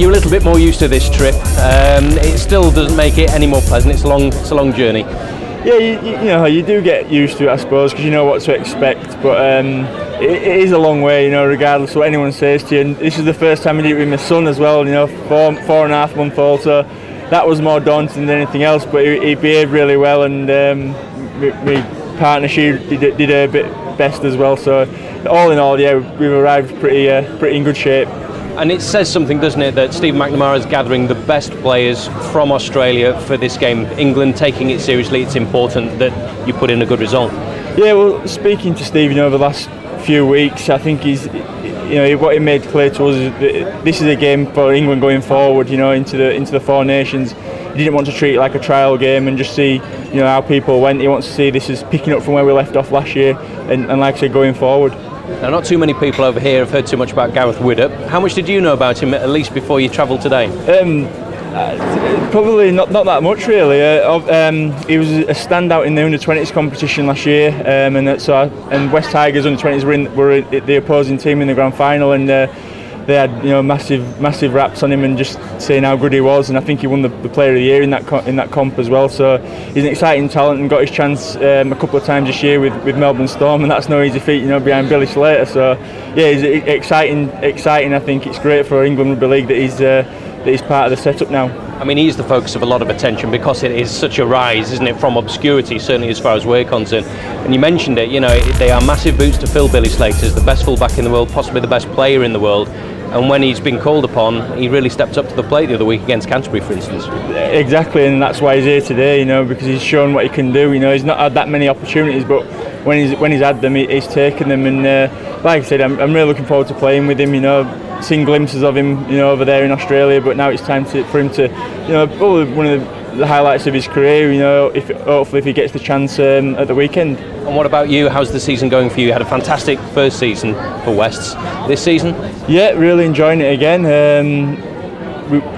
you're a little bit more used to this trip. It still doesn't make it any more pleasant. It's a long journey. Yeah, you know, you do get used to it, I suppose, because you know what to expect. But it is a long way, you know, regardless of what anyone says to you. And this is the first time I did it with my son as well. You know, 4.5-month old. So that was more daunting than anything else. But he behaved really well, and my partner, she did her bit best as well. So all in all, yeah, we've arrived pretty in good shape. And it says something, doesn't it, that Steve McNamara is gathering the best players from Australia for this game. England taking it seriously, it's important that you put in a good result. Yeah, well, speaking to Steve, you know, over the last few weeks, I think you know, what he made clear to us is that this is a game for England going forward, you know, into the Four Nations. He didn't want to treat it like a trial game and just see, you know, how people went. He wants to see this as picking up from where we left off last year, and like I said, going forward. Now, not too many people over here have heard too much about Gareth Ellis. How much did you know about him, at least before you travelled today? Probably not that much, really. He was a standout in the under-20s competition last year, and West Tigers under-20s were the opposing team in the grand final, and they had, you know, massive raps on him and just saying how good he was, and I think he won the Player of the Year in that comp as well. So he's an exciting talent and got his chance a couple of times this year with Melbourne Storm, and that's no easy feat, you know, behind Billy Slater. So yeah, he's exciting. I think it's great for England Rugby League that he's part of the setup now. I mean, he's the focus of a lot of attention because it is such a rise, isn't it, from obscurity, certainly as far as we're concerned. And you mentioned it, you know, they are massive boots to fill. Billy Slater's the best fullback in the world, possibly the best player in the world. And when he's been called upon, he really stepped up to the plate the other week against Canterbury, for instance. Exactly, and that's why he's here today, you know, because he's shown what he can do. You know, he's not had that many opportunities, but when he's had them, he's taken them. And like I said, I'm really looking forward to playing with him. You know, seeing glimpses of him, you know, over there in Australia. But now it's time for him to, you know, probably one of the highlights of his career. You know, hopefully if he gets the chance at the weekend. And what about you? How's the season going for you? You had a fantastic first season for Wests. This season? Yeah, really enjoying it again.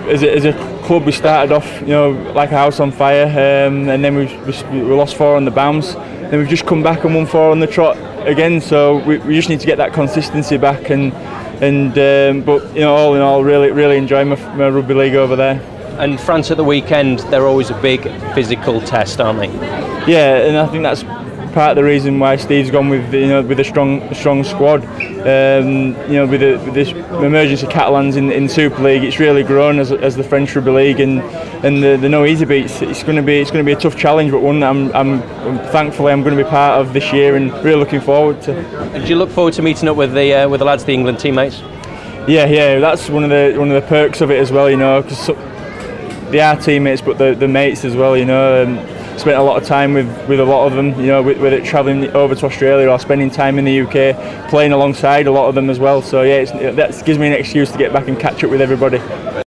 As a club, we started off, you know, like a house on fire, and then we lost 4 on the bounce. Then we've just come back and won 4 on the trot again. So we just need to get that consistency back. But you know, all in all, really enjoying my rugby league over there. And France at the weekend, they're always a big physical test, aren't they? Yeah, and I think that's part of the reason why Steve's gone with, you know, with a strong squad. You know, with this emergence of Catalans in Super League, it's really grown as the French Rugby League, and the no easy beats. It's going to be a tough challenge, but one that I'm thankfully I'm going to be part of this year, and really looking forward to. And do you look forward to meeting up with the lads, the England teammates? Yeah, that's one of the perks of it as well. You know, because they are teammates, but the mates as well. You know. Spent a lot of time with a lot of them, you know, whether it's travelling over to Australia or spending time in the UK, playing alongside a lot of them as well. So yeah, that gives me an excuse to get back and catch up with everybody.